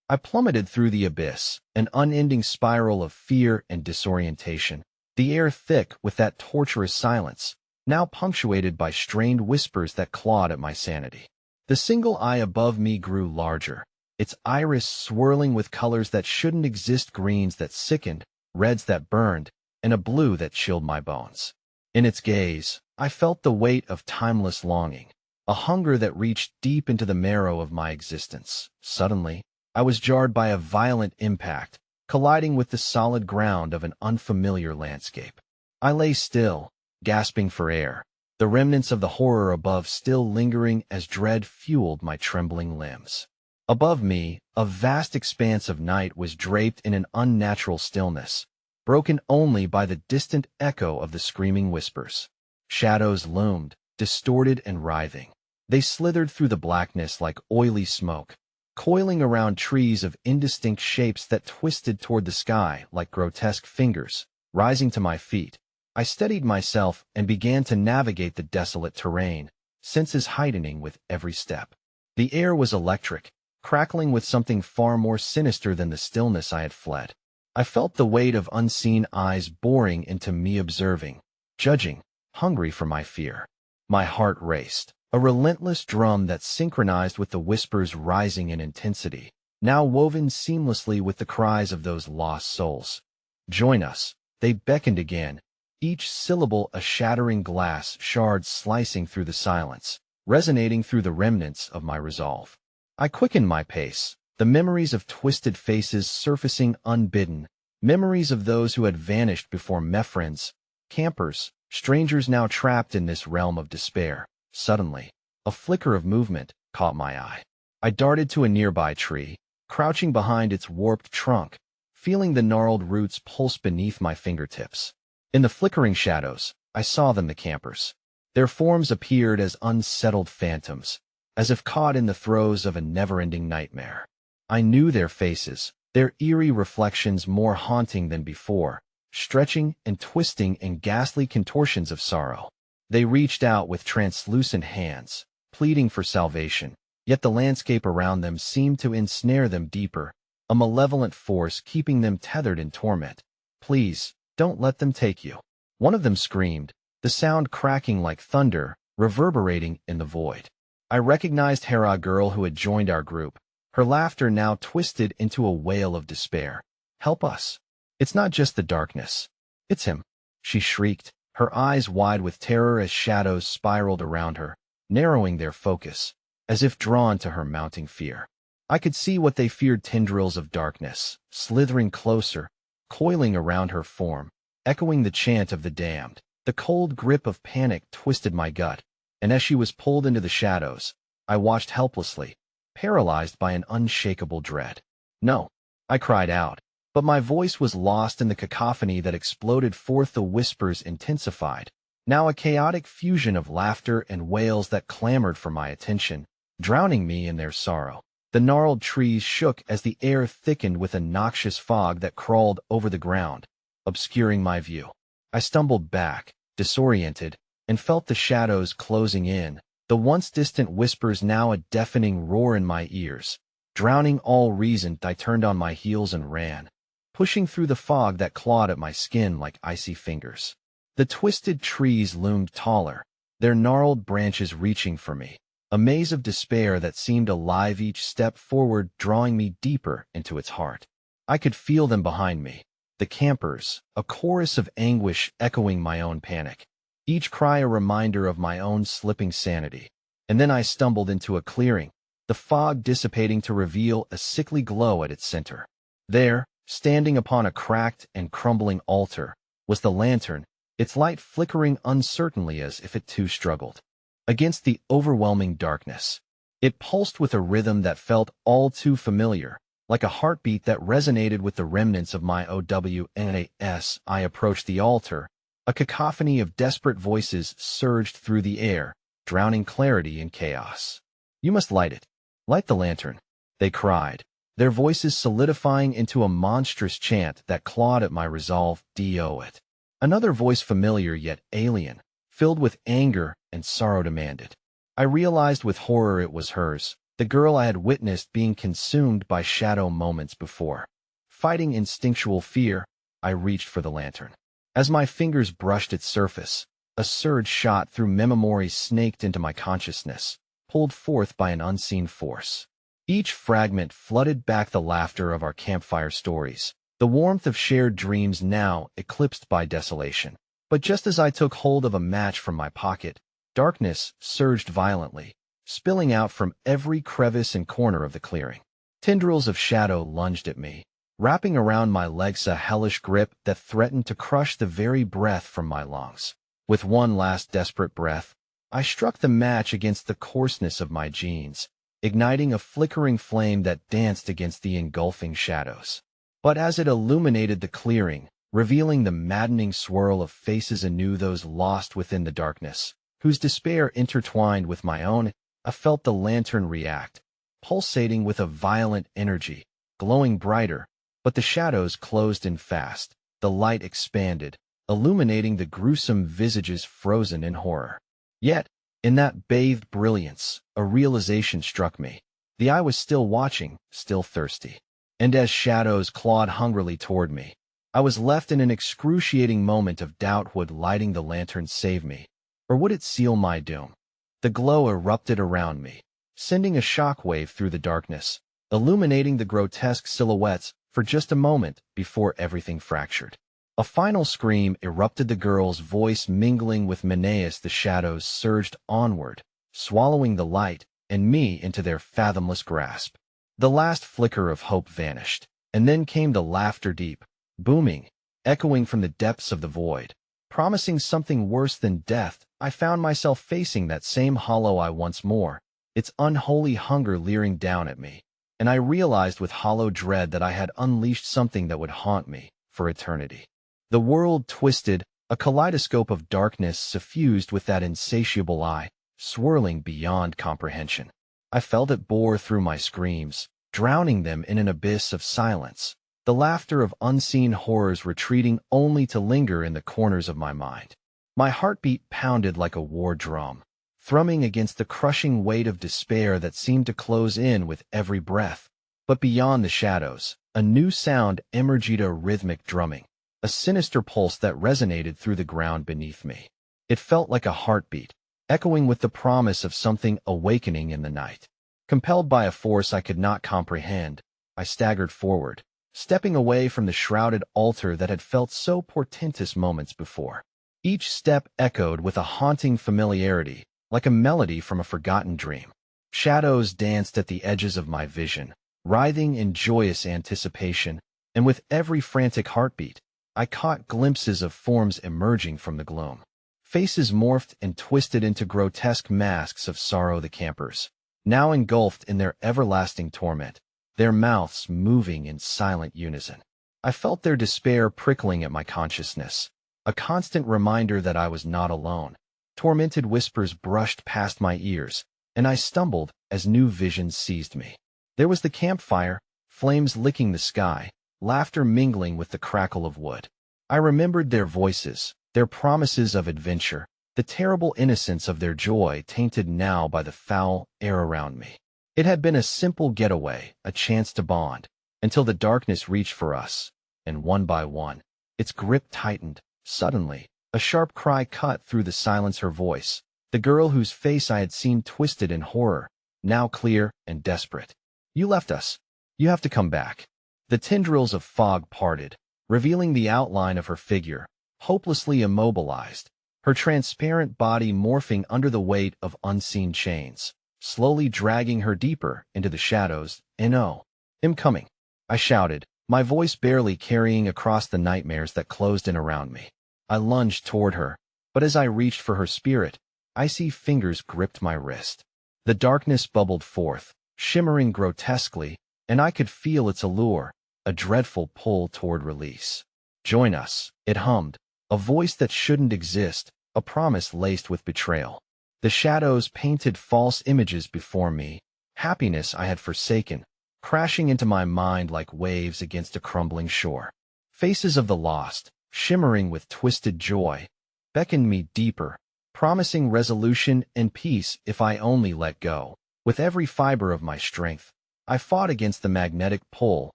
I plummeted through the abyss, an unending spiral of fear and disorientation, the air thick with that torturous silence, now punctuated by strained whispers that clawed at my sanity. The single eye above me grew larger, its iris swirling with colors that shouldn't exist, greens that sickened, reds that burned, and a blue that chilled my bones. In its gaze, I felt the weight of timeless longing, a hunger that reached deep into the marrow of my existence. Suddenly, I was jarred by a violent impact, colliding with the solid ground of an unfamiliar landscape. I lay still, gasping for air, the remnants of the horror above still lingering as dread fueled my trembling limbs. Above me, a vast expanse of night was draped in an unnatural stillness, broken only by the distant echo of the screaming whispers. Shadows loomed, distorted and writhing. They slithered through the blackness like oily smoke, coiling around trees of indistinct shapes that twisted toward the sky like grotesque fingers. Rising to my feet, I steadied myself and began to navigate the desolate terrain, senses heightening with every step. The air was electric, crackling with something far more sinister than the stillness I had fled. I felt the weight of unseen eyes boring into me, observing, judging, hungry for my fear. My heart raced, a relentless drum that synchronized with the whispers rising in intensity, now woven seamlessly with the cries of those lost souls. Join us, they beckoned again, each syllable a shattering glass shard slicing through the silence, resonating through the remnants of my resolve. I quickened my pace, the memories of twisted faces surfacing unbidden, memories of those who had vanished before me, friends, campers, strangers now trapped in this realm of despair. Suddenly, a flicker of movement caught my eye. I darted to a nearby tree, crouching behind its warped trunk, feeling the gnarled roots pulse beneath my fingertips. In the flickering shadows, I saw them, the campers. Their forms appeared as unsettled phantoms, as if caught in the throes of a never-ending nightmare. I knew their faces, their eerie reflections more haunting than before, stretching and twisting in ghastly contortions of sorrow. They reached out with translucent hands, pleading for salvation, yet the landscape around them seemed to ensnare them deeper, a malevolent force keeping them tethered in torment. Please, don't let them take you. One of them screamed, the sound cracking like thunder, reverberating in the void. I recognized Hera, a girl who had joined our group, her laughter now twisted into a wail of despair. Help us. It's not just the darkness. It's him, she shrieked, her eyes wide with terror as shadows spiraled around her, narrowing their focus, as if drawn to her mounting fear. I could see what they feared, tendrils of darkness, slithering closer, coiling around her form, echoing the chant of the damned. The cold grip of panic twisted my gut, and as she was pulled into the shadows, I watched helplessly, paralyzed by an unshakable dread. No, I cried out, but my voice was lost in the cacophony that exploded forth. The whispers intensified, now a chaotic fusion of laughter and wails that clamored for my attention, drowning me in their sorrow. The gnarled trees shook as the air thickened with a noxious fog that crawled over the ground, obscuring my view. I stumbled back, disoriented, and felt the shadows closing in, the once distant whispers now a deafening roar in my ears. Drowning all reason, I turned on my heels and ran, pushing through the fog that clawed at my skin like icy fingers. The twisted trees loomed taller, their gnarled branches reaching for me, a maze of despair that seemed alive each step forward, drawing me deeper into its heart. I could feel them behind me, the campers, a chorus of anguish echoing my own panic, each cry a reminder of my own slipping sanity. And then I stumbled into a clearing, the fog dissipating to reveal a sickly glow at its center. There, standing upon a cracked and crumbling altar, was the lantern, its light flickering uncertainly as if it too struggled against the overwhelming darkness. It pulsed with a rhythm that felt all too familiar, like a heartbeat that resonated with the remnants of my OWNAS. I approached the altar. A cacophony of desperate voices surged through the air, drowning clarity in chaos. "You must light it. Light the lantern," they cried, their voices solidifying into a monstrous chant that clawed at my resolve. "Do it." Another voice, familiar yet alien, filled with anger and sorrow, demanded. I realized with horror it was hers, the girl I had witnessed being consumed by shadow moments before. Fighting instinctual fear, I reached for the lantern. As my fingers brushed its surface, a surge shot through memory, snaked into my consciousness, pulled forth by an unseen force. Each fragment flooded back the laughter of our campfire stories, the warmth of shared dreams now eclipsed by desolation. But just as I took hold of a match from my pocket, darkness surged violently, spilling out from every crevice and corner of the clearing. Tendrils of shadow lunged at me, wrapping around my legs, a hellish grip that threatened to crush the very breath from my lungs. With one last desperate breath, I struck the match against the coarseness of my jeans, igniting a flickering flame that danced against the engulfing shadows. But as it illuminated the clearing, revealing the maddening swirl of faces anew, those lost within the darkness, whose despair intertwined with my own, I felt the lantern react, pulsating with a violent energy, glowing brighter. But the shadows closed in fast, the light expanded, illuminating the gruesome visages frozen in horror. Yet, in that bathed brilliance, a realization struck me. The eye was still watching, still thirsty. And as shadows clawed hungrily toward me, I was left in an excruciating moment of doubt. Would lighting the lantern save me, or would it seal my doom? The glow erupted around me, sending a shockwave through the darkness, illuminating the grotesque silhouettes for just a moment before everything fractured. A final scream erupted, the girl's voice mingling with Menaeus. The shadows surged onward, swallowing the light and me into their fathomless grasp. The last flicker of hope vanished, and then came the laughter, deep, booming, echoing from the depths of the void, promising something worse than death. I found myself facing that same hollow eye once more, its unholy hunger leering down at me, and I realized with hollow dread that I had unleashed something that would haunt me for eternity. The world twisted, a kaleidoscope of darkness suffused with that insatiable eye, swirling beyond comprehension. I felt it bore through my screams, drowning them in an abyss of silence, the laughter of unseen horrors retreating only to linger in the corners of my mind. My heartbeat pounded like a war drum, thrumming against the crushing weight of despair that seemed to close in with every breath. But beyond the shadows, a new sound emerged, a rhythmic drumming, a sinister pulse that resonated through the ground beneath me. It felt like a heartbeat, echoing with the promise of something awakening in the night. Compelled by a force I could not comprehend, I staggered forward, stepping away from the shrouded altar that had felt so portentous moments before. Each step echoed with a haunting familiarity, like a melody from a forgotten dream. Shadows danced at the edges of my vision, writhing in joyous anticipation, and with every frantic heartbeat, I caught glimpses of forms emerging from the gloom. Faces morphed and twisted into grotesque masks of sorrow, the campers, now engulfed in their everlasting torment, their mouths moving in silent unison. I felt their despair prickling at my consciousness, a constant reminder that I was not alone. Tormented whispers brushed past my ears, and I stumbled as new visions seized me. There was the campfire, flames licking the sky, laughter mingling with the crackle of wood. I remembered their voices, their promises of adventure, the terrible innocence of their joy tainted now by the foul air around me. It had been a simple getaway, a chance to bond, until the darkness reached for us, and one by one, its grip tightened. Suddenly, a sharp cry cut through the silence, her voice, the girl whose face I had seen twisted in horror, now clear and desperate. "You left us. You have to come back." The tendrils of fog parted, revealing the outline of her figure, hopelessly immobilized, her transparent body morphing under the weight of unseen chains, slowly dragging her deeper into the shadows. "No, I'm coming," I shouted, my voice barely carrying across the nightmares that closed in around me. I lunged toward her, but as I reached for her spirit, icy fingers gripped my wrist. The darkness bubbled forth, shimmering grotesquely, and I could feel its allure, a dreadful pull toward release. "Join us," it hummed, a voice that shouldn't exist, a promise laced with betrayal. The shadows painted false images before me, happiness I had forsaken, crashing into my mind like waves against a crumbling shore. Faces of the lost, shimmering with twisted joy, beckoned me deeper, promising resolution and peace if I only let go. With every fiber of my strength, I fought against the magnetic pull,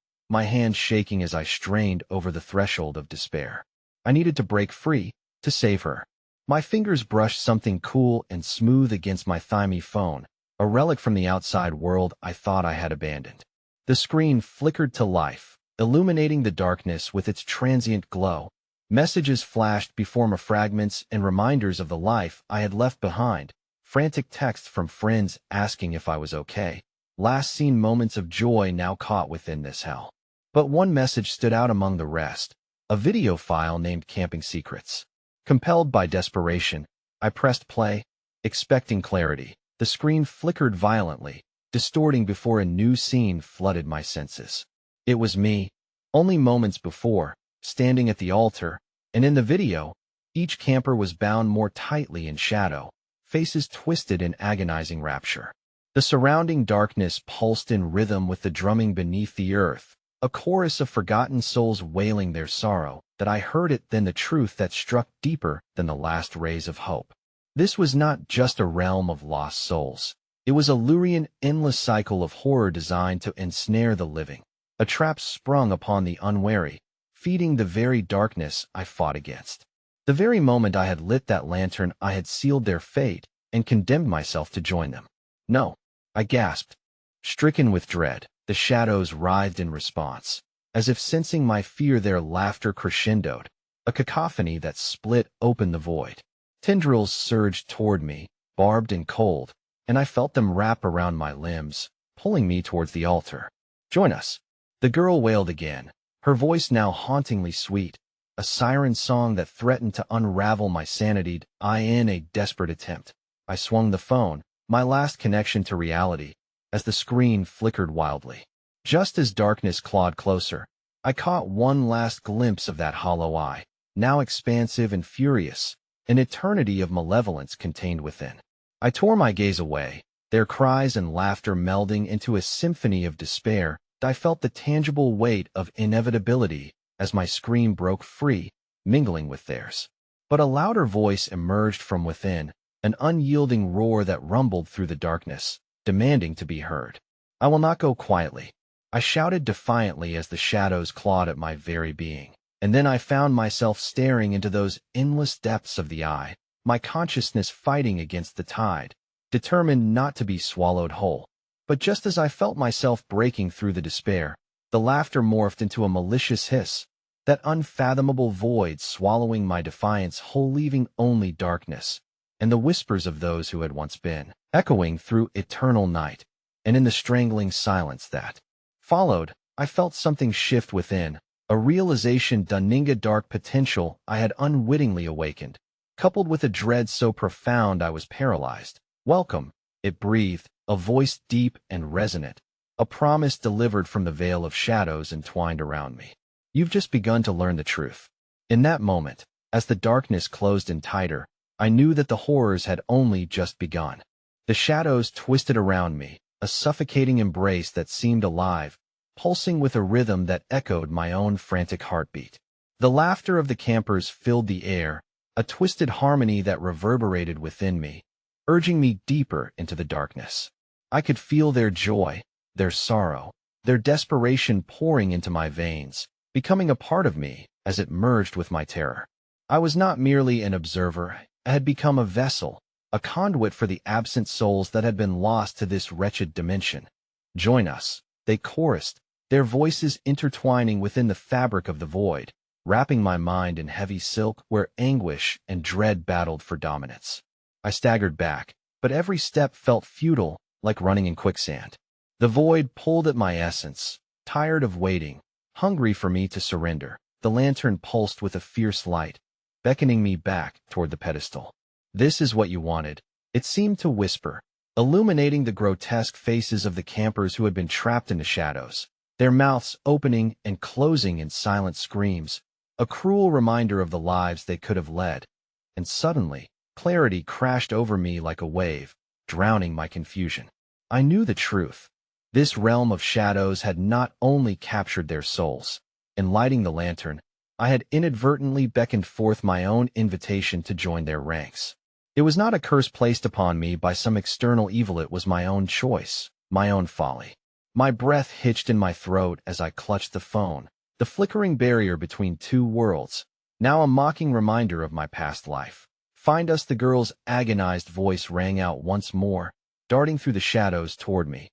my hands shaking as I strained over the threshold of despair. I needed to break free, to save her. My fingers brushed something cool and smooth against my thymine phone, a relic from the outside world I thought I had abandoned. The screen flickered to life, illuminating the darkness with its transient glow. Messages flashed before me, fragments and reminders of the life I had left behind, frantic texts from friends asking if I was okay. Last seen moments of joy now caught within this hell. But one message stood out among the rest, a video file named Camping Secrets. Compelled by desperation, I pressed play, expecting clarity. The screen flickered violently, distorting before a new scene flooded my senses. It was me, only moments before, standing at the altar, and in the video, each camper was bound more tightly in shadow, faces twisted in agonizing rapture. The surrounding darkness pulsed in rhythm with the drumming beneath the earth, a chorus of forgotten souls wailing their sorrow, that I heard it then the truth that struck deeper than the last rays of hope. This was not just a realm of lost souls. It was a Lurian endless cycle of horror designed to ensnare the living, a trap sprung upon the unwary, feeding the very darkness I fought against. The very moment I had lit that lantern, I had sealed their fate and condemned myself to join them. "No," I gasped. Stricken with dread, the shadows writhed in response. As if sensing my fear, their laughter crescendoed, a cacophony that split open the void. Tendrils surged toward me, barbed and cold, and I felt them wrap around my limbs, pulling me towards the altar. "Join us," the girl wailed again, her voice now hauntingly sweet, a siren song that threatened to unravel my sanity. In a desperate attempt, I swung the phone, my last connection to reality, as the screen flickered wildly. Just as darkness clawed closer, I caught one last glimpse of that hollow eye, now expansive and furious, an eternity of malevolence contained within. I tore my gaze away, their cries and laughter melding into a symphony of despair. I felt the tangible weight of inevitability as my scream broke free, mingling with theirs. But a louder voice emerged from within, an unyielding roar that rumbled through the darkness, demanding to be heard. "I will not go quietly," I shouted defiantly as the shadows clawed at my very being. And then I found myself staring into those endless depths of the eye, my consciousness fighting against the tide, determined not to be swallowed whole. But just as I felt myself breaking through the despair, the laughter morphed into a malicious hiss, that unfathomable void swallowing my defiance whole, leaving only darkness, and the whispers of those who had once been, echoing through eternal night. And in the strangling silence that followed, I felt something shift within, a realization Dunninga dark potential I had unwittingly awakened, coupled with a dread so profound I was paralyzed. "Welcome," it breathed, a voice deep and resonant, a promise delivered from the veil of shadows entwined around me. "You've just begun to learn the truth." In that moment, as the darkness closed in tighter, I knew that the horrors had only just begun. The shadows twisted around me, a suffocating embrace that seemed alive, pulsing with a rhythm that echoed my own frantic heartbeat. The laughter of the campers filled the air, a twisted harmony that reverberated within me, urging me deeper into the darkness. I could feel their joy, their sorrow, their desperation pouring into my veins, becoming a part of me as it merged with my terror. I was not merely an observer, I had become a vessel, a conduit for the absent souls that had been lost to this wretched dimension. "Join us," they chorused, their voices intertwining within the fabric of the void, wrapping my mind in heavy silk where anguish and dread battled for dominance. I staggered back, but every step felt futile, like running in quicksand. The void pulled at my essence, tired of waiting, Hungry for me to surrender, the lantern pulsed with a fierce light, beckoning me back toward the pedestal. This is what you wanted, it seemed to whisper, illuminating the grotesque faces of the campers who had been trapped in the shadows, their mouths opening and closing in silent screams, a cruel reminder of the lives they could have led. And suddenly, clarity crashed over me like a wave, drowning my confusion. I knew the truth. This realm of shadows had not only captured their souls. In lighting the lantern, I had inadvertently beckoned forth my own invitation to join their ranks. It was not a curse placed upon me by some external evil, it was my own choice, my own folly. My breath hitched in my throat as I clutched the phone, the flickering barrier between two worlds, now a mocking reminder of my past life. "Find us," the girl's agonized voice rang out once more, darting through the shadows toward me,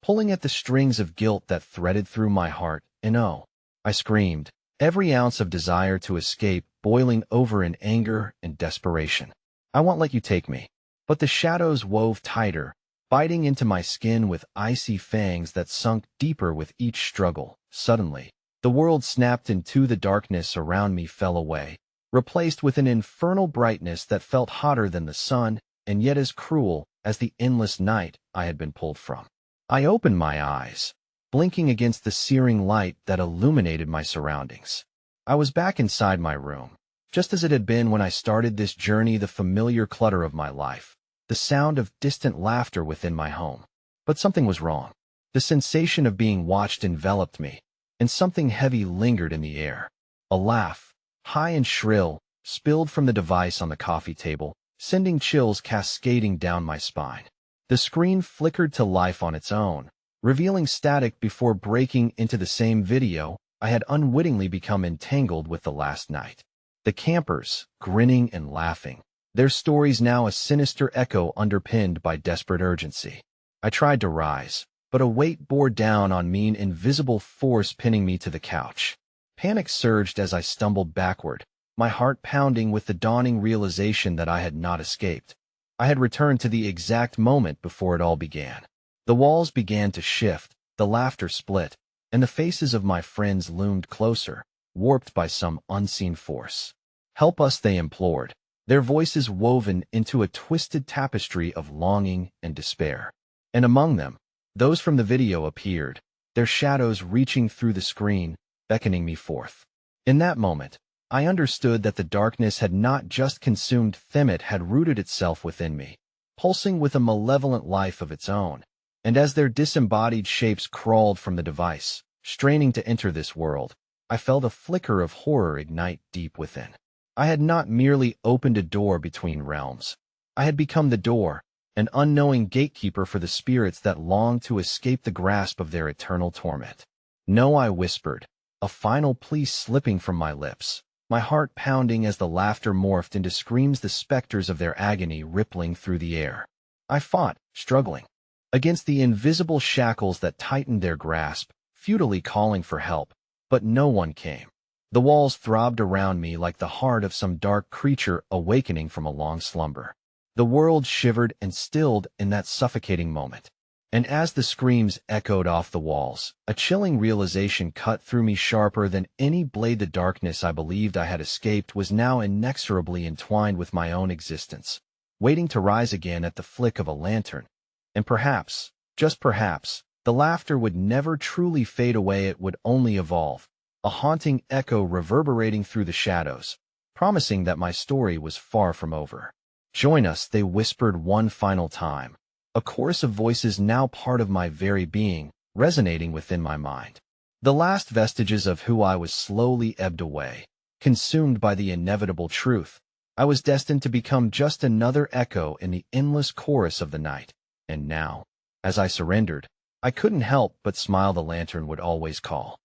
pulling at the strings of guilt that threaded through my heart. "And oh," I screamed, every ounce of desire to escape boiling over in anger and desperation. "I won't let you take me." But the shadows wove tighter, biting into my skin with icy fangs that sunk deeper with each struggle. Suddenly, the world snapped in two, the darkness around me fell away, replaced with an infernal brightness that felt hotter than the sun and yet as cruel as the endless night I had been pulled from. I opened my eyes, blinking against the searing light that illuminated my surroundings. I was back inside my room, just as it had been when I started this journey, the familiar clutter of my life, the sound of distant laughter within my home. But something was wrong. The sensation of being watched enveloped me, and something heavy lingered in the air. A laugh, high and shrill, spilled from the device on the coffee table, sending chills cascading down my spine. The screen flickered to life on its own, revealing static before breaking into the same video I had unwittingly become entangled with the last night. The campers, grinning and laughing, their stories now a sinister echo underpinned by desperate urgency. I tried to rise, but a weight bore down on me, an invisible force pinning me to the couch. Panic surged as I stumbled backward, my heart pounding with the dawning realization that I had not escaped. I had returned to the exact moment before it all began. The walls began to shift, the laughter split, and the faces of my friends loomed closer, warped by some unseen force. "Help us," they implored, their voices woven into a twisted tapestry of longing and despair. And among them, those from the video appeared, their shadows reaching through the screen, beckoning me forth. In that moment, I understood that the darkness had not just consumed them, it had rooted itself within me, pulsing with a malevolent life of its own. And as their disembodied shapes crawled from the device, straining to enter this world, I felt a flicker of horror ignite deep within. I had not merely opened a door between realms. I had become the door, an unknowing gatekeeper for the spirits that longed to escape the grasp of their eternal torment. "No," I whispered, a final plea slipping from my lips, my heart pounding as the laughter morphed into screams, the specters of their agony rippling through the air. I fought, struggling, against the invisible shackles that tightened their grasp, futilely calling for help, but no one came. The walls throbbed around me like the heart of some dark creature awakening from a long slumber. The world shivered and stilled in that suffocating moment. And as the screams echoed off the walls, a chilling realization cut through me sharper than any blade. The darkness I believed I had escaped was now inexorably entwined with my own existence, waiting to rise again at the flick of a lantern. And perhaps, just perhaps, the laughter would never truly fade away, it would only evolve, a haunting echo reverberating through the shadows, promising that my story was far from over. "Join us," they whispered one final time, a chorus of voices now part of my very being, resonating within my mind. The last vestiges of who I was slowly ebbed away, consumed by the inevitable truth. I was destined to become just another echo in the endless chorus of the night. And now, as I surrendered, I couldn't help but smile. The lantern would always call.